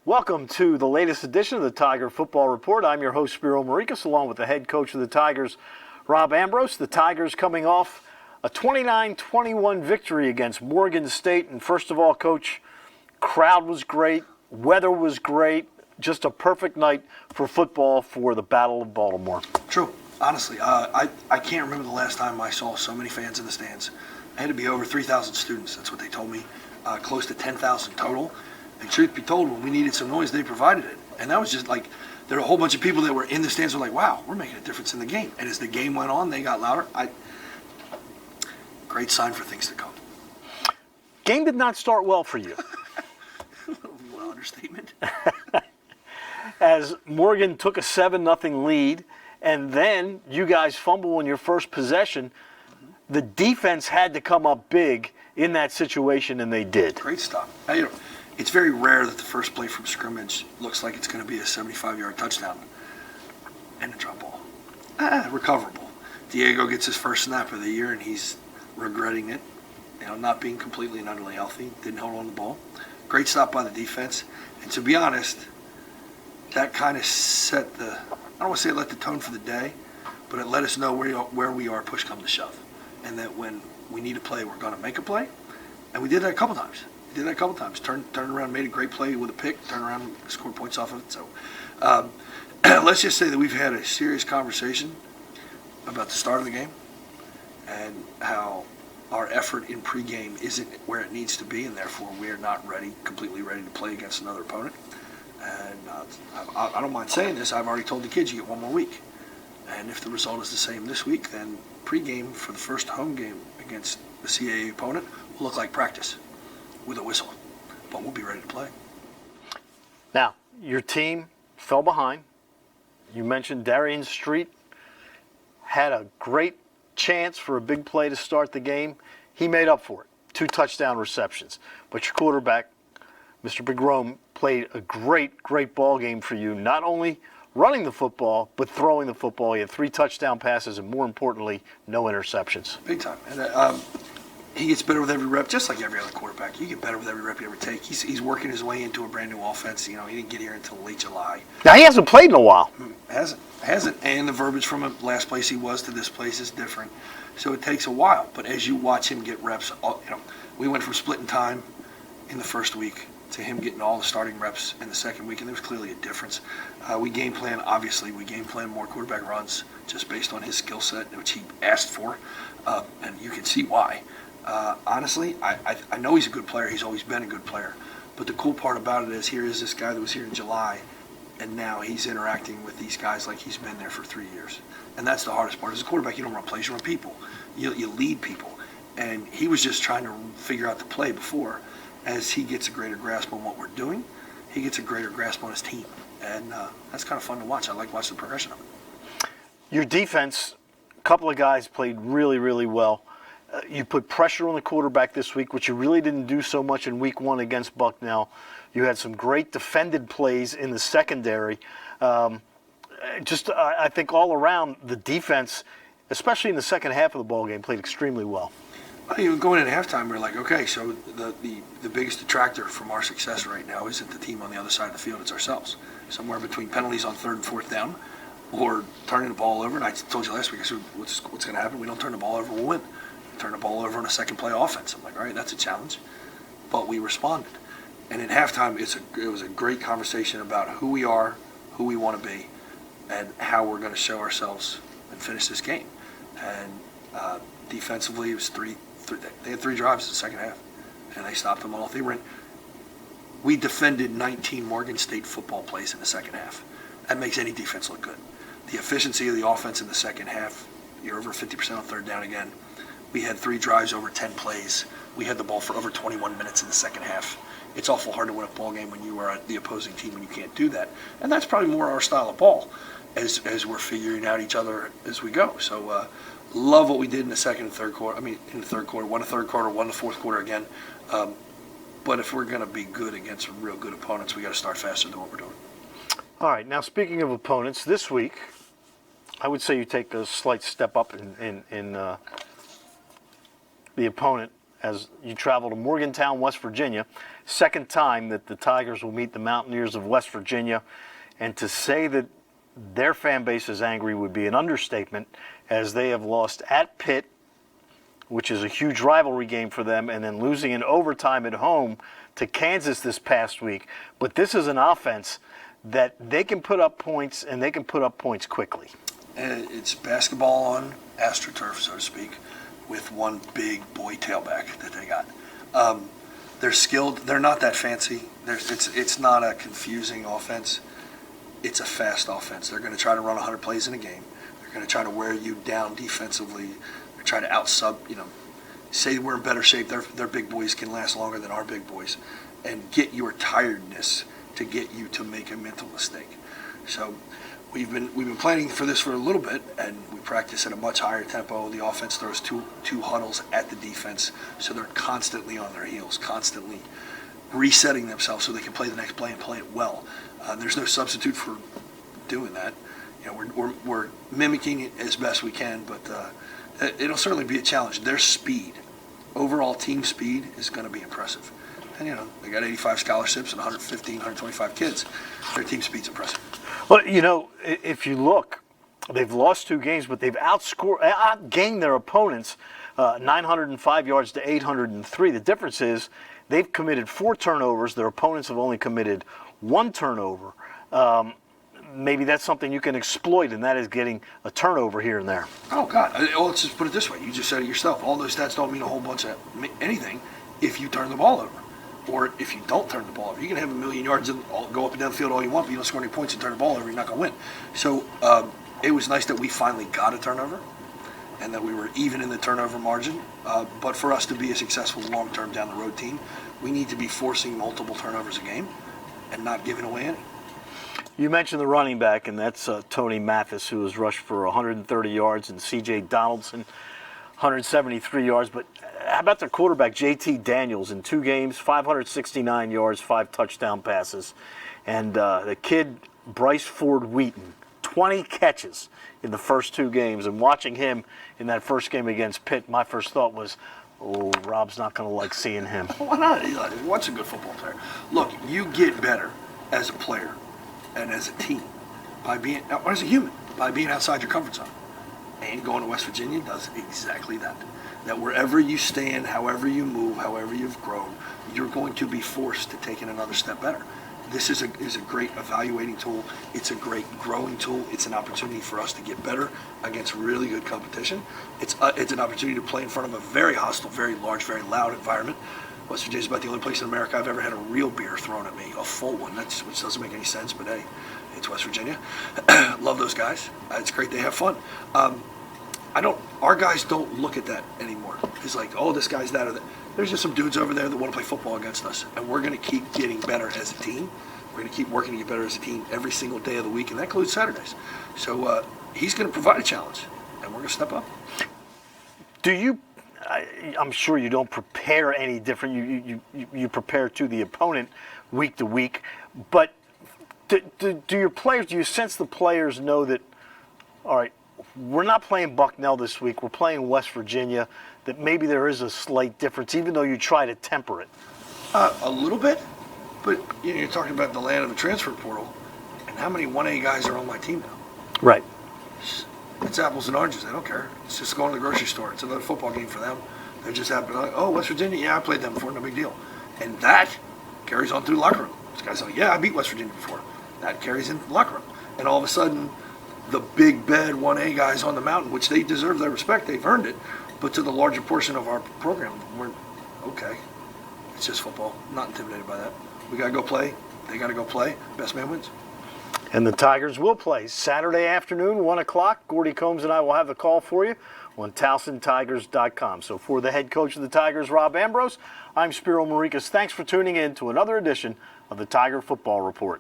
Welcome to the latest edition of the Tiger Football Report. I'm your host, Spiro Morekas, along with the head coach of the Tigers, Rob Ambrose. The Tigers coming off a 29-21 victory against Morgan State. And first of all, Coach, crowd was great, weather was great, just a perfect night for football for the Battle of Baltimore. True. Honestly, I can't remember the last time I saw so many fans in the stands. I had to be over 3,000 students. That's what they told me. Close to 10,000 total. And truth be told, when we needed some noise, they provided it. And that was just like, there were a whole bunch of people that were in the stands were like, wow, we're making a difference in the game. And as the game went on, they got louder. Great sign for things to come. Game did not start well for you. Well, understatement. As Morgan took a 7-0 lead, and then you guys fumble on your first possession. The defense had to come up big in that situation, and they did. Great stop. Now, it's very rare that the first play from scrimmage looks like it's going to be a 75-yard touchdown and a drop ball. Recoverable. Diego gets his first snap of the year, and he's regretting it. Not being completely and utterly healthy. Didn't hold on to the ball. Great stop by the defense. And to be honest, that kind of set the, I don't want to say it let the tone for the day, but it let us know where we are push come to shove. And that when we need a play, we're going to make a play. And we did that a couple times. Turned around, made a great play with a pick, turned around, scored points off of it. So let's just say that we've had a serious conversation about the start of the game and how our effort in pregame isn't where it needs to be, and therefore we are not completely ready to play against another opponent. And I don't mind saying this. I've already told the kids you get one more week. And if the result is the same this week, then pregame for the first home game against the CAA opponent will look like practice with a whistle. But we'll be ready to play. Now, your team fell behind. You mentioned Darian Street had a great chance for a big play to start the game. He made up for it. 2 touchdown receptions. But your quarterback, Mr. Bigrome, played a great ball game for you, not only running the football, but throwing the football. He had 3 touchdown passes and, more importantly, no interceptions. Big time. And he gets better with every rep, just like every other quarterback. You get better with every rep you ever take. He's working his way into a brand new offense. He didn't get here until late July. Now, he hasn't played in a while. Hasn't. And the verbiage from him, last place he was to this place is different. So it takes a while. But as you watch him get reps, we went from splitting time in the first week to him getting all the starting reps in the second week, and there was clearly a difference. We game plan more quarterback runs just based on his skill set, which he asked for, and you can see why. Honestly, I know he's a good player. He's always been a good player. But the cool part about it is here is this guy that was here in July, and now he's interacting with these guys like he's been there for 3 years. And that's the hardest part. As a quarterback, you don't run plays, you run people. You lead people. And he was just trying to figure out the play before. As he gets a greater grasp on what we're doing, he gets a greater grasp on his team. And that's kind of fun to watch. I like watching the progression of it. Your defense, a couple of guys played really well. You put pressure on the quarterback this week, which you really didn't do so much in week 1 against Bucknell. You had some great defended plays in the secondary. I think all around the defense, especially in the second half of the ballgame, played extremely well. Even going into halftime, we're like, okay, so the biggest detractor from our success right now isn't the team on the other side of the field, it's ourselves. Somewhere between penalties on 3rd and 4th down or turning the ball over. And I told you last week, I said, what's going to happen? We don't turn the ball over, we'll win. Turn the ball over on a second play offense. I'm like, all right, that's a challenge. But we responded. And in halftime, it was a great conversation about who we are, who we want to be, and how we're going to show ourselves and finish this game. And defensively, it was they had 3 drives in the second half, and they stopped them all. We defended 19 Morgan State football plays in the second half. That makes any defense look good. The efficiency of the offense in the second half, you're over 50% on 3rd down again. We had 3 drives over 10 plays. We had the ball for over 21 minutes in the second half. It's awful hard to win a ball game when you are at the opposing team when you can't do that. And that's probably more our style of ball as we're figuring out each other as we go. So love what we did in the second and third quarter. In the third quarter, won the third quarter, won the fourth quarter again. But if we're going to be good against real good opponents, we got to start faster than what we're doing. All right. Now, speaking of opponents, this week, I would say you take a slight step up in the opponent as you travel to Morgantown, West Virginia, second time that the Tigers will meet the Mountaineers of West Virginia. And to say that their fan base is angry would be an understatement, as they have lost at Pitt, which is a huge rivalry game for them, and then losing in overtime at home to Kansas this past week. But this is an offense that they can put up points, and they can put up points quickly. And it's basketball on AstroTurf, so to speak, with one big boy tailback that they got. They're skilled. They're not that fancy. It's not a confusing offense. It's a fast offense. They're going to try to run 100 plays in a game. They're going to try to wear you down defensively. They're trying to out-sub, say we're in better shape. Their big boys can last longer than our big boys, and get your tiredness to get you to make a mental mistake. So we've been planning for this for a little bit, and we practice at a much higher tempo. The offense throws two huddles at the defense, so they're constantly on their heels, constantly resetting themselves so they can play the next play and play it well. There's no substitute for doing that. We're mimicking it as best we can, but it'll certainly be a challenge. Their speed, overall team speed, is going to be impressive. And they got 85 scholarships and 115, 125 kids. Their team speed's impressive. Well, if you look, they've lost 2 games, but they've outgained their opponents 905 yards to 803. The difference is they've committed 4 turnovers. Their opponents have only committed 1 turnover. Maybe that's something you can exploit, and that is getting a turnover here and there. Oh, God. Let's just put it this way. You just said it yourself. All those stats don't mean a whole bunch of anything if you turn the ball over. Or if you don't turn the ball over. You can have 1,000,000 yards and go up and down the field all you want, but you don't score any points and turn the ball over, you're not going to win. So it was nice that we finally got a turnover and that we were even in the turnover margin. But for us to be a successful long-term down-the-road team, we need to be forcing multiple turnovers a game and not giving away any. You mentioned the running back, and that's Tony Mathis, who has rushed for 130 yards, and C.J. Donaldson, 173 yards. But how about their quarterback, J.T. Daniels, in 2 games, 569 yards, 5 touchdown passes. And the kid, Bryce Ford Wheaton, 20 catches in the first 2 games. And watching him in that first game against Pitt, my first thought was, Rob's not going to like seeing him. Why not? What's a good football player? Look, you get better as a player and as a team or as a human, by being outside your comfort zone. And going to West Virginia does exactly that. That wherever you stand, however you move, however you've grown, you're going to be forced to take it another step better. This is a great evaluating tool. It's a great growing tool. It's an opportunity for us to get better against really good competition. It's an opportunity to play in front of a very hostile, very large, very loud environment. West Virginia is about the only place in America I've ever had a real beer thrown at me, a full one, which doesn't make any sense, but hey, it's West Virginia. Love those guys. It's great they have fun. Our guys don't look at that anymore. It's like, this guy's that or that. There's just some dudes over there that want to play football against us, and we're going to keep getting better as a team. We're going to keep working to get better as a team every single day of the week, and that includes Saturdays. So he's going to provide a challenge, and we're going to step up. I'm sure you don't prepare any different. You prepare to the opponent week to week, but do your players? Do you sense the players know that? All right, we're not playing Bucknell this week. We're playing West Virginia. That maybe there is a slight difference, even though you try to temper it. A little bit, but you're talking about the land of the transfer portal, and how many 1A guys are on my team now? Right. It's apples and oranges. They don't care. It's just going to the grocery store. It's another football game for them. They just happen to like, West Virginia, yeah, I played them before, no big deal. And that carries on through the locker room. This guy's like, yeah, I beat West Virginia before. That carries in the locker room. And all of a sudden, the big bad 1A guys on the mountain, which they deserve their respect, they've earned it, but to the larger portion of our program, we're okay. It's just football. I'm not intimidated by that. We got to go play. They got to go play. Best man wins. And the Tigers will play Saturday afternoon, 1 o'clock. Gordy Combs and I will have the call for you on TowsonTigers.com. So for the head coach of the Tigers, Rob Ambrose, I'm Spiro Morekas. Thanks for tuning in to another edition of the Tiger Football Report.